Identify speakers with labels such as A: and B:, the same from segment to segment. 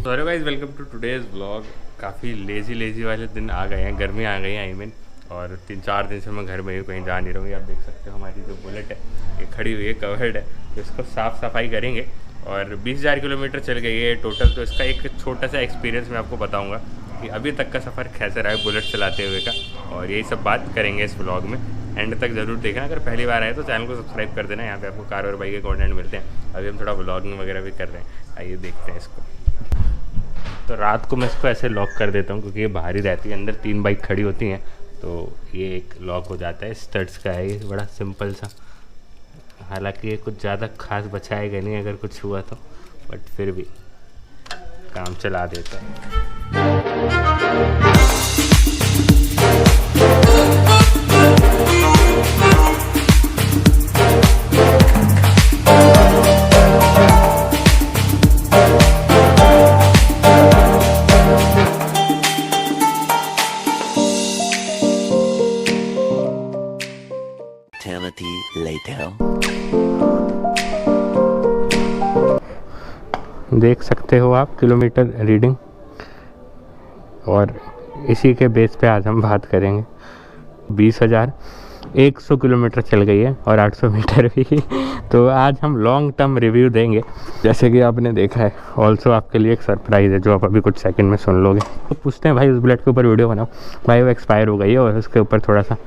A: So hello guys, welcome to today's vlog. काफ़ी lazy वाले दिन आ गए हैं, गर्मी आ गई है आई मीन। और 3-4 दिन से मैं घर में ही कहीं जा नहीं रहा हूँ। आप देख सकते हो हमारी जो बुलेट है ये खड़ी हुई है, कवर्ड है। तो इसको साफ़ सफाई करेंगे। और 20,000 किलोमीटर चल गई है टोटल। तो इसका एक छोटा सा एक्सपीरियंस मैं आपको बताऊँगा कि अभी तक का सफ़र कैसा रहा है बुलेट चलाते हुए का। और यही सब बात करेंगे इस व्लॉग में। एंड तक ज़रूर देखना। अगर पहली बार आए तो चैनल को सब्सक्राइब कर देना। यहाँ पे आपको कार और बाइक के कंटेंट मिलते हैं। अभी हम थोड़ा व्लॉगिंग वगैरह भी कर रहे हैं, आइए देखते हैं इसको। तो रात को मैं इसको ऐसे लॉक कर देता हूँ क्योंकि ये बाहर ही रहती है। अंदर 3 बाइक खड़ी होती हैं तो ये एक लॉक हो जाता है। स्टड्स का है ये, बड़ा सिंपल सा। हालांकि ये कुछ ज़्यादा खास बचाएगा नहीं अगर कुछ हुआ तो, बट फिर भी काम चला देता है। देख सकते हो आप किलोमीटर रीडिंग, और इसी के बेस पे आज हम बात करेंगे। 20,100 किलोमीटर चल गई है और 800 मीटर भी। तो आज हम लॉन्ग टर्म रिव्यू देंगे जैसे कि आपने देखा है। ऑल्सो आपके लिए एक सरप्राइज़ है जो आप अभी कुछ सेकंड में सुन लोगे। तो पूछते हैं भाई उस बुलेट के ऊपर वीडियो बनाओ, भाई वो एक्सपायर हो गई है और उसके ऊपर थोड़ा सा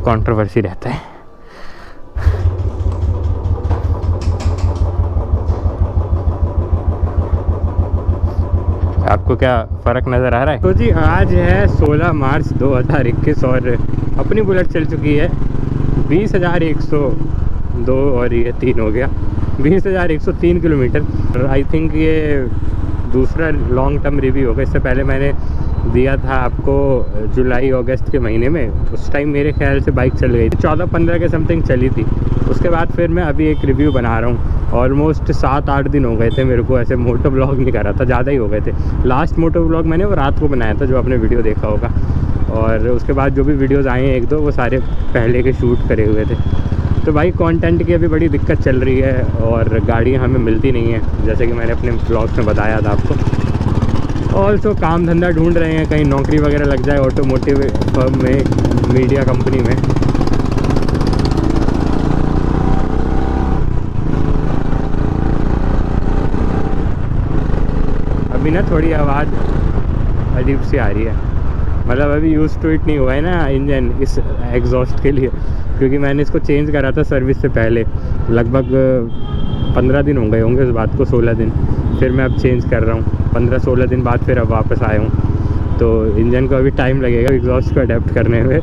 A: कंट्रोवर्सी रहता है। आपको क्या फ़र्क नज़र आ रहा है? तो जी आज है 16 मार्च 2021 और अपनी बुलेट चल चुकी है 20,102 और ये 3 हो गया 20,103 किलोमीटर। आई थिंक ये दूसरा लॉन्ग टर्म रिव्यू होगा। इससे पहले मैंने दिया था आपको जुलाई अगस्त के महीने में। उस टाइम मेरे ख्याल से बाइक चल गई थी 14-15 के समथिंग चली थी। उसके बाद फिर मैं अभी एक रिव्यू बना रहा हूँ। ऑलमोस्ट 7-8 दिन हो गए थे मेरे को ऐसे मोटो ब्लॉग नहीं करा था, ज़्यादा ही हो गए थे। लास्ट मोटो ब्लॉग मैंने वो रात को बनाया था जो आपने वीडियो देखा होगा। और उसके बाद जो भी वीडियोज़ आए हैं 1-2 वो सारे पहले के शूट करे हुए थे। तो भाई कंटेंट की अभी बड़ी दिक्कत चल रही है और गाड़ियाँ हमें मिलती नहीं हैं जैसे कि मैंने अपने ब्लॉग्स में बताया था आपको। ऑल्सो काम धंधा ढूंढ रहे हैं, कहीं नौकरी वगैरह लग जाए ऑटोमोटिव फर्म में, मीडिया कंपनी में। अभी ना थोड़ी आवाज़ अजीब सी आ रही है, मतलब अभी यूज़ टू इट नहीं हुआ है ना इंजन इस एग्जॉस्ट के लिए, क्योंकि मैंने इसको चेंज करा था सर्विस से पहले। लगभग 15 दिन हो गए होंगे उस बात को, 16 दिन। फिर मैं अब चेंज कर रहा हूँ 15-16 दिन बाद, फिर अब वापस आया हूँ। तो इंजन को अभी टाइम लगेगा एग्जॉस्ट को अडेप्ट करने में।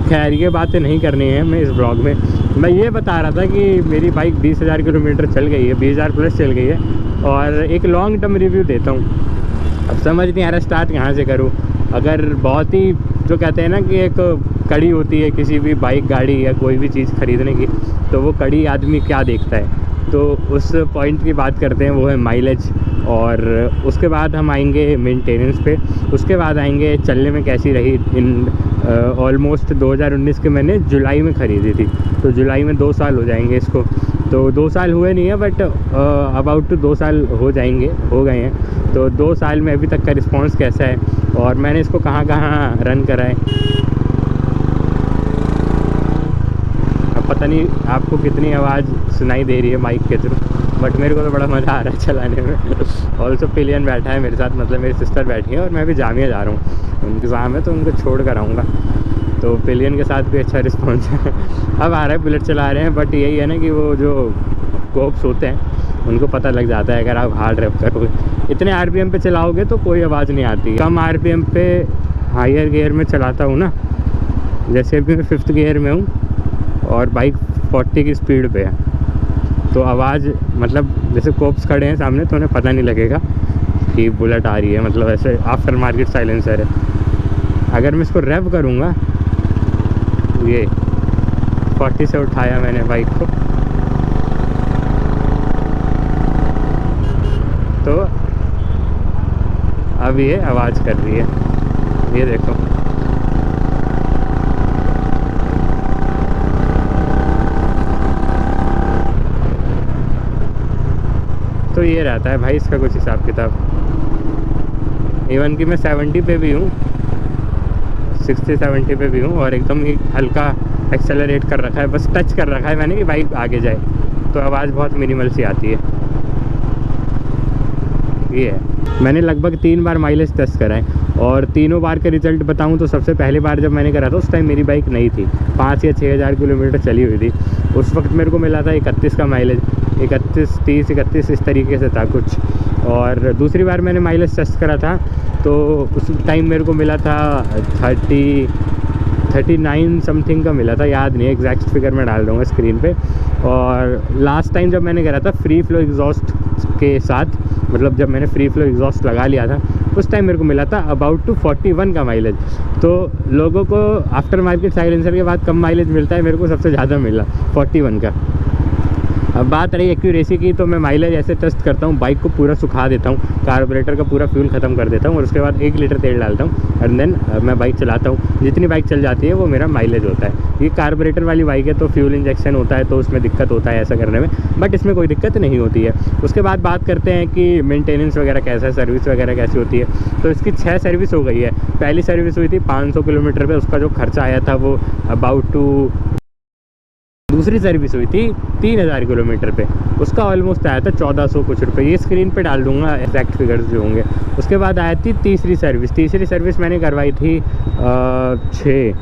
A: खैर ये बातें नहीं करनी है मैं इस ब्लॉग में। मैं ये बता रहा था कि मेरी बाइक 20,000 किलोमीटर चल गई है, 20,000 प्लस चल गई है। और एक लॉन्ग टर्म रिव्यू देता हूँ। अब समझ नहीं आ रहा स्टार्ट कहाँ से करूँ। अगर बहुत ही जो कहते हैं ना कि एक कड़ी होती है किसी भी बाइक गाड़ी या कोई भी चीज़ ख़रीदने की, तो वो कड़ी आदमी क्या देखता है, तो उस पॉइंट की बात करते हैं, वो है माइलेज। और उसके बाद हम आएंगे मेंटेनेंस पे। उसके बाद आएंगे चलने में कैसी रही। इन ऑलमोस्ट 2019 के मैंने जुलाई में ख़रीदी थी, तो जुलाई में 2 साल हो जाएंगे इसको। तो 2 साल हुए नहीं है बट अबाउट 2 साल हो गए हैं। तो 2 साल में अभी तक का रिस्पांस कैसा है और मैंने इसको कहाँ रन करा है। अब पता नहीं आपको कितनी आवाज़ सुनाई दे रही है माइक के थ्रू, बट मेरे को तो बड़ा मज़ा आ रहा है चलाने में। ऑल्सो पिलियन बैठा है मेरे साथ, मतलब मेरी सिस्टर बैठी है और मैं भी जामिया जा रहा हूँ, उनके एग्ज़ाम है तो उनको छोड़ कर आऊँगा। तो पिलियन के साथ भी अच्छा रिस्पॉन्स है। अब आ रहा है, बुलेट चला रहे हैं, बट यही है ना कि वो जो कोप्स होते हैं उनको पता लग जाता है अगर आप हार्ड रैप करोगे। इतने आरपीएम पे चलाओगे तो कोई आवाज़ नहीं आती। कम आरपीएम पे हायर गियर में चलाता हूँ ना, जैसे अभी मैं 5th गियर में हूँ और बाइक 40 की स्पीड पे है, तो आवाज़ मतलब जैसे कोप्स खड़े हैं सामने तो उन्हें पता नहीं लगेगा कि बुलेट आ रही है। मतलब ऐसे आफ्टर मार्केट साइलेंसर है। अगर मैं इसको रैप करूँगा, ये 40 से उठाया मैंने बाइक को, तो अब ये आवाज़ कर रही है, ये देखो। तो तो ये रहता है भाई इसका कुछ हिसाब किताब। इवन कि मैं 70 पे भी हूँ, 60-70 पे भी हूँ और एकदम ही हल्का एक्सेलरेट कर रखा है, बस टच कर रखा है मैंने कि बाइक आगे जाए, तो आवाज़ बहुत मिनिमल सी आती है। ये है, मैंने लगभग 3 बार माइलेज टेस्ट करा है और तीनों बार के रिजल्ट बताऊं तो सबसे पहली बार जब मैंने करा था उस टाइम मेरी बाइक नहीं थी, 5 या 6 हज़ार किलोमीटर चली हुई थी। उस वक्त मेरे को मिला था 31 का माइलेज, 31, 30, 31 इस तरीके से था कुछ। और दूसरी बार मैंने माइलेज टेस्ट करा था तो उस टाइम मेरे को मिला था 39 समथिंग का मिला था, याद नहीं एग्जैक्ट फिगर मैं डाल दूँगा स्क्रीन पे। और लास्ट टाइम जब मैंने करा था फ्री फ्लो एग्जॉस्ट के साथ, मतलब जब मैंने फ्री फ्लो एग्जॉस्ट लगा लिया था उस टाइम मेरे को मिला था अबाउट टू 41 का माइलेज। तो लोगों को आफ्टर मार्केट साइलेंसर के बाद कम माइलेज मिलता है, मेरे को सबसे ज़्यादा मिला 41 का। अब बात रही एक्यूरेसी की, तो मैं माइलेज ऐसे टेस्ट करता हूँ, बाइक को पूरा सुखा देता हूँ, कार्बोरेटर का पूरा फ्यूल ख़त्म कर देता हूँ और उसके बाद 1 लीटर तेल डालता हूँ एंड देन मैं बाइक चलाता हूँ। जितनी बाइक चल जाती है वो मेरा माइलेज होता है। ये कार्बोरेटर वाली बाइक है तो फ्यूल इंजेक्शन होता है तो उसमें दिक्कत होता है ऐसा करने में, बट इसमें कोई दिक्कत नहीं होती है। उसके बाद बात करते हैं कि मेंटेनेंस वगैरह कैसा है, सर्विस वगैरह कैसी होती है। तो इसकी 6 सर्विस हो गई है। पहली सर्विस हुई थी 500 किलोमीटर पर, उसका जो खर्चा आया था वो अबाउट टू, दूसरी सर्विस हुई थी 3000 किलोमीटर पे, उसका ऑलमोस्ट आया था 1400 कुछ रुपये। ये स्क्रीन पे डाल दूंगा एग्जैक्ट फिगर्स जो होंगे। उसके बाद आई थी तीसरी सर्विस मैंने करवाई थी 6,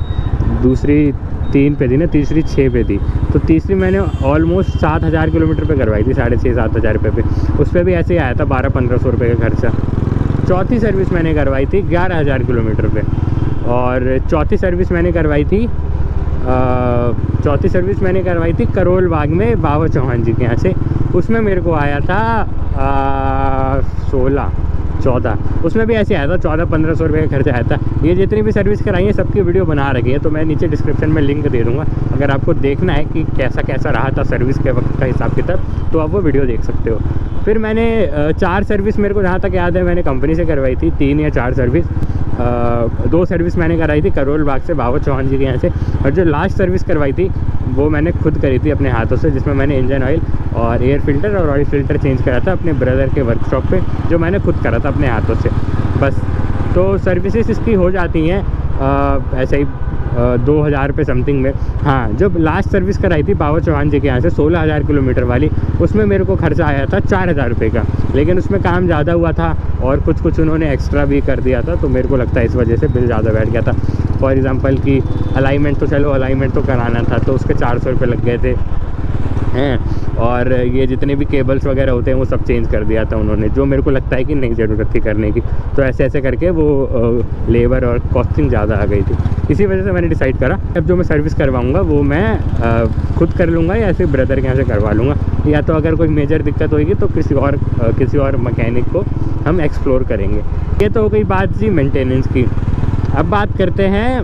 A: दूसरी 3 पे थी ना, तीसरी 6 पे थी, तो तीसरी मैंने ऑलमोस्ट 7000 किलोमीटर पे करवाई थी, 6,500-7 हज़ार रुपये पे। उस पर भी ऐसे ही आया था 1200-1500 रुपये का खर्चा। चौथी सर्विस मैंने करवाई थी 11,000 किलोमीटर पे और चौथी सर्विस मैंने करवाई थी करोल बाग में बाबा चौहान जी के यहाँ से। उसमें मेरे को आया था 14, उसमें भी ऐसे आया था 1400-1500 रुपये का खर्चा आया था। ये जितनी भी सर्विस कराई है सबकी वीडियो बना रखी है, तो मैं नीचे डिस्क्रिप्शन में लिंक दे दूँगा। अगर आपको देखना है कि कैसा कैसा रहा था सर्विस के वक्त का हिसाब किताब, तो आप वो वीडियो देख सकते हो। फिर मैंने 4 सर्विस मेरे को जहाँ तक याद है मैंने कंपनी से करवाई थी, 3 या 4 सर्विस। 2 सर्विस मैंने कराई थी करोल बाग से बाबा चौहान जी के यहाँ से, और जो लास्ट सर्विस करवाई थी वो मैंने खुद करी थी अपने हाथों से, जिसमें मैंने इंजन ऑयल और एयर फिल्टर और ऑयल फिल्टर चेंज करा था अपने ब्रदर के वर्कशॉप पे, जो मैंने खुद करा था अपने हाथों से बस। तो सर्विसेज इसकी हो जाती हैं ऐसे ही 2000 रुपये समथिंग में। हाँ, जब लास्ट सर्विस कराई थी बाबा चौहान जी के यहाँ से 16,000 किलोमीटर वाली, उसमें मेरे को खर्चा आया था 4,000 रुपये का, लेकिन उसमें काम ज़्यादा हुआ था और कुछ उन्होंने एक्स्ट्रा भी कर दिया था, तो मेरे को लगता है इस वजह से बिल ज़्यादा बैठ गया था। फॉर एग्ज़ाम्पल कि अलाइनमेंट तो कराना था तो उसके 400 रुपये लग गए थे हैं, और ये जितने भी केबल्स वगैरह होते हैं वो सब चेंज कर दिया था उन्होंने, जो मेरे को लगता है कि नहीं ज़रूरत थी करने की। तो ऐसे करके वो लेबर और कॉस्टिंग ज़्यादा आ गई थी। इसी वजह से मैंने डिसाइड करा अब जो मैं सर्विस करवाऊँगा वो मैं खुद कर लूँगा या फिर ब्रदर के यहाँ से करवा लूँगा, या तो अगर कोई मेजर दिक्कत होगी तो किसी और मैकेनिक को हम एक्सप्लोर करेंगे। ये तो हो गई बात जी मेंटेनेंस की। अब बात करते हैं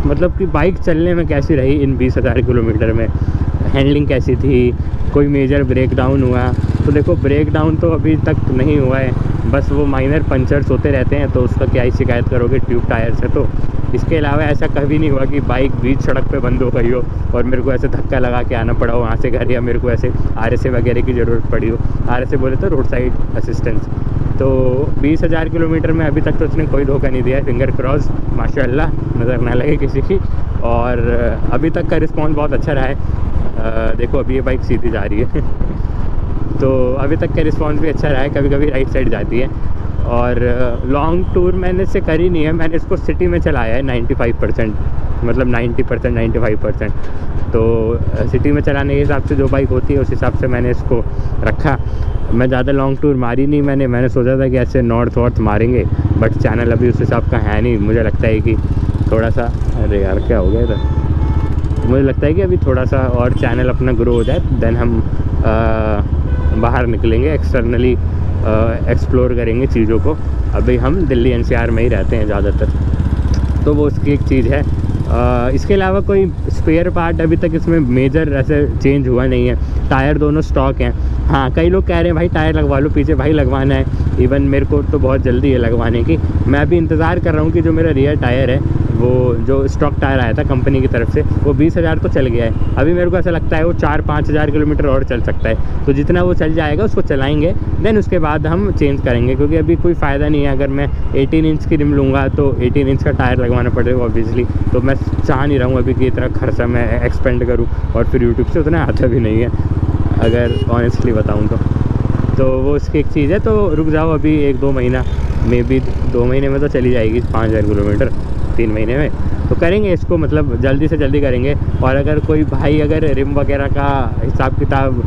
A: मतलब कि बाइक चलने में कैसी रही इन 20,000 किलोमीटर में, हैंडलिंग कैसी थी, कोई मेजर ब्रेक डाउन हुआ। तो देखो ब्रेक डाउन तो अभी तक नहीं हुआ है, बस वो माइनर पंचर्स होते रहते हैं, तो उसका क्या ही शिकायत करोगे ट्यूब टायर से। तो इसके अलावा ऐसा कभी नहीं हुआ कि बाइक बीच सड़क पे बंद हो गई हो और मेरे को ऐसे धक्का लगा के आना पड़ा हो वहाँ से घर, या मेरे को ऐसे RSA वगैरह की ज़रूरत पड़ी हो। RSA बोले तो रोड साइड असिस्टेंस। तो 20,000 किलोमीटर में अभी तक तो उसने कोई धोखा नहीं दिया है, फिंगर क्रॉस, माशाल्लाह, नज़र ना लगे किसी की। और अभी तक का रिस्पॉन्स बहुत अच्छा रहा है। देखो अभी ये बाइक सीधी जा रही है तो अभी तक का रिस्पॉन्स भी अच्छा रहा है, कभी कभी राइट साइड जाती है। और लॉन्ग टूर मैंने इससे करी नहीं है, मैंने इसको सिटी में चलाया है 95%, मतलब 90% 95%। तो सिटी में चलाने के हिसाब से जो बाइक होती है उस हिसाब से मैंने इसको रखा। मैं ज़्यादा लॉन्ग टूर मारी नहीं मैंने सोचा था कि ऐसे नॉर्थ वॉर्थ मारेंगे, बट चैनल अभी उस हिसाब का है नहीं। मुझे लगता है कि थोड़ा सा, अरे यार क्या हो गया इधर, मुझे लगता है कि अभी थोड़ा सा और चैनल अपना ग्रो हो जाए, देन हम बाहर निकलेंगे, एक्सटर्नली एक्सप्लोर करेंगे चीज़ों को। अभी हम दिल्ली NCR में ही रहते हैं ज़्यादातर, तो वो उसकी एक चीज़ है। इसके अलावा कोई स्पेयर पार्ट अभी तक इसमें मेजर ऐसे चेंज हुआ नहीं है। टायर दोनों स्टॉक हैं, हाँ, कई लोग कह रहे हैं भाई टायर लगवा लो पीछे, भाई लगवाना है। इवन मेरे को तो बहुत जल्दी है लगवाने की। मैं अभी इंतज़ार कर रहा हूँ कि जो मेरा रियर टायर है, वो जो स्टॉक टायर आया था कंपनी की तरफ से, वो 20,000 तो चल गया है। अभी मेरे को ऐसा लगता है वो 4-5 हज़ार किलोमीटर और चल सकता है। तो जितना वो चल जाएगा उसको चलाएँगे, देन उसके बाद हम चेंज करेंगे, क्योंकि अभी कोई फ़ायदा नहीं है। अगर मैं 18 इंच की रिम लूँगा तो 18 इंच का टायर लगवाना पड़ेगा ऑब्वियसली। तो मैं चाह नहीं रहा हूँ अभी कि इतना खर्चा मैं एक्सपेंड करूँ, और फिर यूट्यूब से उतना आता भी नहीं है अगर ऑनेस्टली बताऊँ तो वो उसकी एक चीज़ है। तो रुक जाओ अभी 1-2 महीना, मे बी 2 महीने में तो चली जाएगी 5,000 किलोमीटर, 3 महीने में तो करेंगे इसको, मतलब जल्दी से जल्दी करेंगे। और अगर कोई भाई अगर रिम वगैरह का हिसाब किताब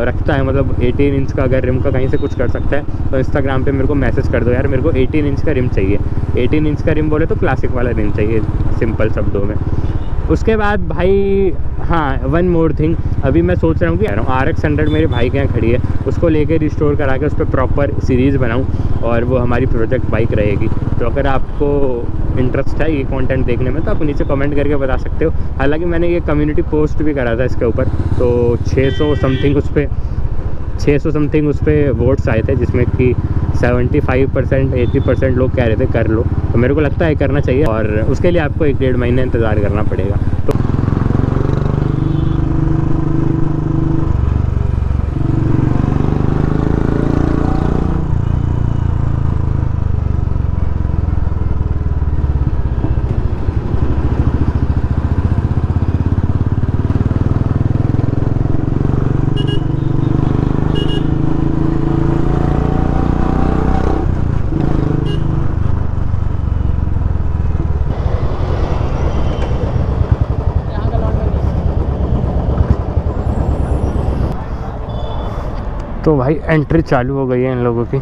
A: रखता है, मतलब 18 इंच का अगर रिम का कहीं से कुछ कर सकता है, तो इंस्टाग्राम पे मेरे को मैसेज कर दो यार, मेरे को 18 इंच का रिम चाहिए। 18 इंच का रिम बोले तो क्लासिक वाला रिम चाहिए, सिंपल शब्दों में। उसके बाद भाई हाँ, वन मोर थिंग, अभी मैं सोच रहा हूँ कि RX 100 मेरे भाई के यहाँ खड़ी है, उसको लेके रिस्टोर करा के उस पर प्रॉपर सीरीज़ बनाऊँ, और वो हमारी प्रोजेक्ट बाइक रहेगी। तो अगर आपको इंटरेस्ट है ये कंटेंट देखने में तो आप नीचे कमेंट करके बता सकते हो। हालांकि मैंने ये कम्युनिटी पोस्ट भी करा था इसके ऊपर, तो 600 समथिंग उस पर वोट्स आए थे, जिसमें कि 75% 80% लोग कह रहे थे कर लो। तो मेरे को लगता है करना चाहिए, और उसके लिए आपको 1-1.5 महीने इंतज़ार करना पड़ेगा। तो भाई एंट्री चालू हो गई है इन लोगों की।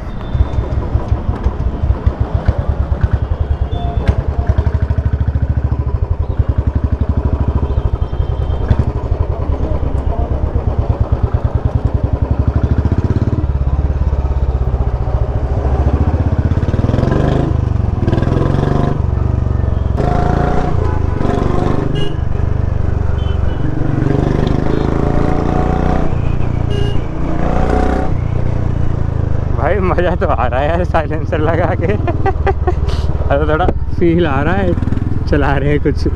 A: भाई मज़ा तो आ रहा है यार साइलेंसर लगा के और थोड़ा फील आ रहा है, चला रहे हैं कुछ।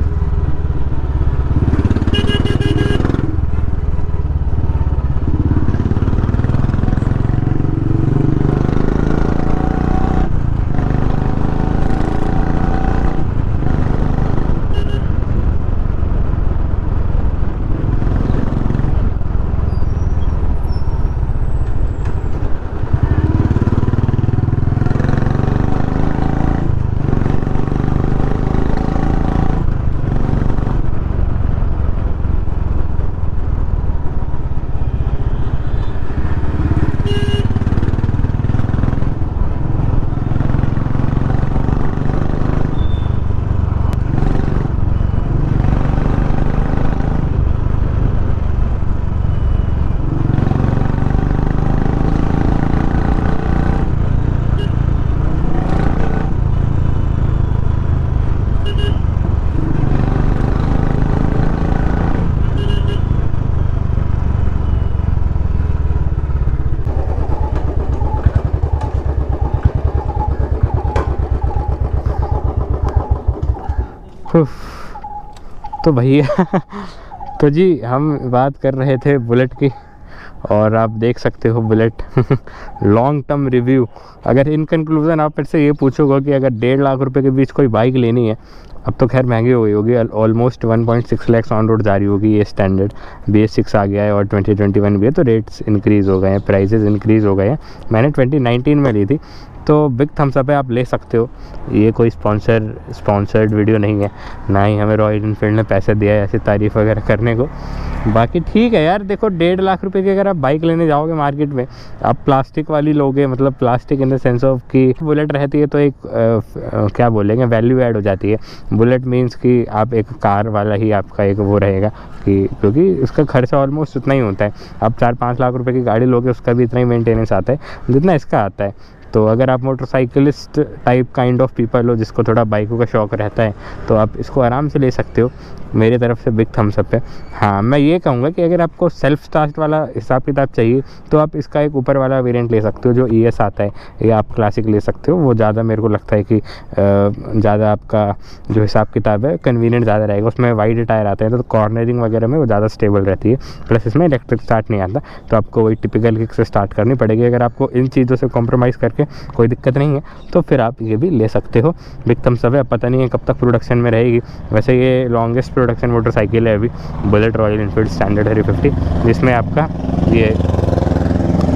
A: तो भैया तो जी हम बात कर रहे थे बुलेट की, और आप देख सकते हो बुलेट लॉन्ग टर्म रिव्यू। अगर इन कंक्लूजन आप मेरे से ये पूछोगे कि अगर 1.5 लाख रुपए के बीच कोई बाइक लेनी है, अब तो खैर महंगी हो गई होगी, ऑलमोस्ट 1.6 लाख ऑन रोड जा रही होगी ये स्टैंडर्ड। BS6 आ गया है और 2021 भी है, तो रेट्स इंक्रीज़ हो गए हैं, प्राइजेज़ इंक्रीज़ हो गए हैं। मैंने 2019 में ली थी, तो बिग थम्स अप है, आप ले सकते हो। ये कोई स्पॉन्सर्ड वीडियो नहीं है, ना ही हमें रॉयल इनफील्ड ने पैसे दिया है ऐसी तारीफ़ वगैरह करने को। बाकी ठीक है यार, देखो 1.5 लाख रुपए की अगर आप बाइक लेने जाओगे मार्केट में, आप प्लास्टिक वाली लोगे, मतलब plastic in the sense of कि बुलेट रहती है तो एक क्या बोलेंगे, वैल्यू ऐड हो जाती है। बुलेट मीन्स कि आप एक कार वाला ही आपका एक वो रहेगा, कि क्योंकि उसका खर्चा ऑलमोस्ट उतना ही होता है। आप 4-5 लाख रुपए की गाड़ी लोगे, उसका भी इतना ही मेंटेनेंस आता है जितना इसका आता है। तो अगर आप motorcyclist type kind of people हो जिसको थोड़ा बाइकों का शौक़ रहता है तो आप इसको आराम से ले सकते हो। मेरी तरफ से बिग थम्स अप है। हाँ, मैं ये कहूँगा कि अगर आपको सेल्फ स्टार्ट वाला हिसाब किताब चाहिए तो आप इसका एक ऊपर वाला वेरिएंट ले सकते हो जो ES आता है, या आप क्लासिक ले सकते हो। वो ज़्यादा मेरे को लगता है कि ज़्यादा आपका जो हिसाब किताब है कन्वीनियंट ज़्यादा रहेगा। उसमें वाइड टायर आते हैं तो कॉर्नरिंग वगैरह में वो ज़्यादा स्टेबल रहती है, प्लस इसमें इलेक्ट्रिक स्टार्ट नहीं आता, तो आपको वही टिपिकल किक से स्टार्ट करनी पड़ेगी। अगर आपको इन चीज़ों से कॉम्प्रोमाइज़ करके कोई दिक्कत नहीं है तो फिर आप ये भी ले सकते हो। बिग थम्स अप है। पता नहीं है कब तक प्रोडक्शन में रहेगी। वैसे ये लॉन्गेस्ट प्रोडक्शन मोटरसाइकिल है अभी, बुलेट रॉयल एनफील्ड स्टैंडर्ड 350, जिसमें आपका ये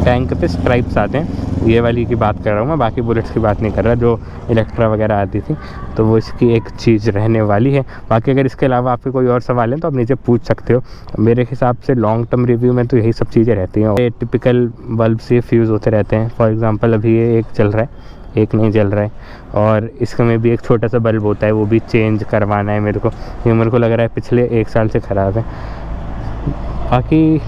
A: टैंक पे स्ट्राइप्स आते हैं। ये वाली की बात कर रहा हूँ मैं, बाकी बुलेट्स की बात नहीं कर रहा जो इलेक्ट्रा वगैरह आती थी, तो वो इसकी एक चीज़ रहने वाली है। बाकी अगर इसके अलावा आपके कोई और सवाल हैं तो आप नीचे पूछ सकते हो। मेरे हिसाब से लॉन्ग टर्म रिव्यू में तो यही सब चीज़ें रहती हैं। ये टिपिकल बल्ब से फ्यूज़ होते रहते हैं। फॉर एग्ज़ाम्पल अभी ये एक चल रहा है, एक नहीं जल रहा है, और इसमें भी एक छोटा सा बल्ब होता है, वो भी चेंज करवाना है मेरे को। ये मेरे को लग रहा है पिछले 1 साल से ख़राब है। बाकी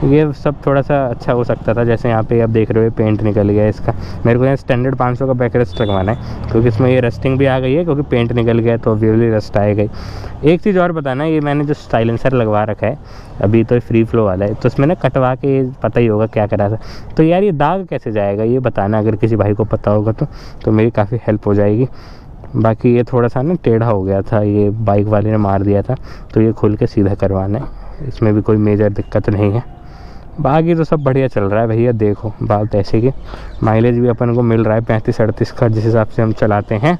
A: ये सब थोड़ा सा अच्छा हो सकता था। जैसे यहाँ पे आप देख रहे हो पेंट निकल गया है इसका। मेरे को यहाँ स्टैंडर्ड 500 का बैक रेस्ट लगवाना है क्योंकि इसमें ये रस्टिंग भी आ गई है, क्योंकि पेंट निकल गया तो ऑब्वियसली रस्ट आएगा ही। एक चीज़ और बताना, ये मैंने जो साइलेंसर लगवा रखा है अभी तो फ्री फ्लो वाला है, तो इसमें ना कटवा के पता ही होगा क्या करा था। तो यार ये दाग कैसे जाएगा ये बताना, अगर किसी भाई को पता होगा तो मेरी काफ़ी हेल्प हो जाएगी। बाकी ये थोड़ा सा ना टेढ़ा हो गया था, ये बाइक वाले ने मार दिया था, तो ये खोल के सीधा करवाना है। इसमें भी कोई मेजर दिक्कत नहीं है। बाकी तो सब बढ़िया चल रहा है भैया। देखो बात ऐसे की माइलेज भी अपन को मिल रहा है 35-38 का, जिस हिसाब से हम चलाते हैं।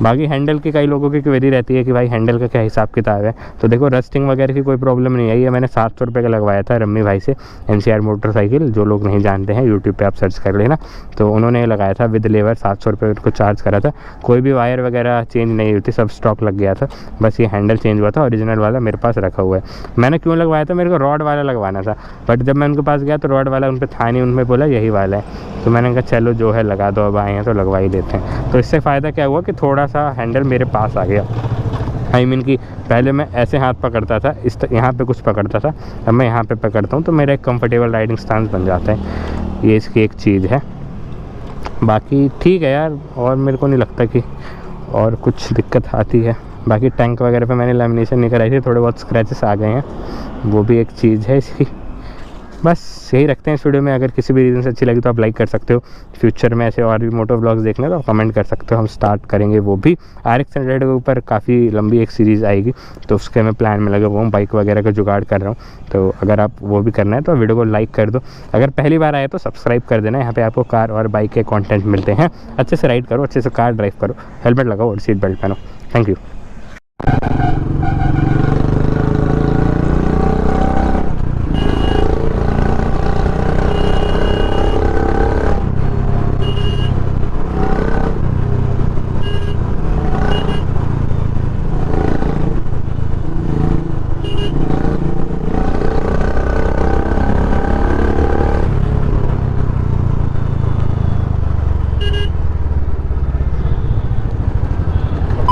A: बाकी हैंडल की कई लोगों की क्वेरी रहती है कि भाई हैंडल का क्या हिसाब किताब है। तो देखो रस्टिंग वगैरह की कोई प्रॉब्लम नहीं आई है। मैंने 700 रुपये का लगवाया था रम्मी भाई से, NCR मोटरसाइकिल। जो लोग नहीं जानते हैं यूट्यूब पे आप सर्च कर लेना, तो उन्होंने लगाया था विद लेवर। 700 रुपये उनको चार्ज करा था। कोई भी वायर वगैरह चेंज नहीं हुई थी, सब स्टॉक लग गया था। बस ये हैंडल चेंज हुआ था, ओरिजिनल वाला मेरे पास रखा हुआ है। मैंने क्यों लगवाया था, मेरे को रॉड वाला लगवाना था, बट जब मैं उनके पास गया तो रॉड वाला उन पर था नहीं। उनमें बोला यही वाला है, तो मैंने कहा चलो जो है लगा दो, अब आए हैं तो लगवा ही देते हैं। तो इससे फ़ायदा क्या हुआ कि थोड़ा सा हैंडल मेरे पास आ गया। आई मीन कि पहले मैं ऐसे हाथ पकड़ता था, यहाँ पे कुछ पकड़ता था, अब मैं यहाँ पे पकड़ता हूँ तो मेरा एक कंफर्टेबल राइडिंग स्टांस बन जाता है। ये इसकी एक चीज़ है। बाकी ठीक है यार, और मेरे को नहीं लगता कि और कुछ दिक्कत आती है। बाकी टैंक वगैरह पे मैंने लैमिनेशन नहीं कराई थी, थोड़े बहुत स्क्रैचेस आ गए हैं, वो भी एक चीज़ है इसकी। बस यही रखते हैं इस वीडियो में। अगर किसी भी रीज़न से अच्छी लगी तो आप लाइक कर सकते हो। फ्यूचर में ऐसे और भी मोटो व्लॉग्स देखना तो आप कमेंट कर सकते हो, हम स्टार्ट करेंगे वो भी। RX 100 के ऊपर काफ़ी लंबी एक सीरीज़ आएगी, तो उसके मैं प्लान में लगा हुआ हूँ। बाइक वगैरह का जुगाड़ कर रहा हूँ, तो अगर आप वो भी करना है तो वीडियो को लाइक कर दो। अगर पहली बार आए तो सब्सक्राइब कर देना। यहाँ पे आपको कार और बाइक के कॉन्टेंट मिलते हैं। अच्छे से राइड करो, अच्छे से कार ड्राइव करो, हेलमेट लगाओ और सीट बेल्ट पहनो। Thank you.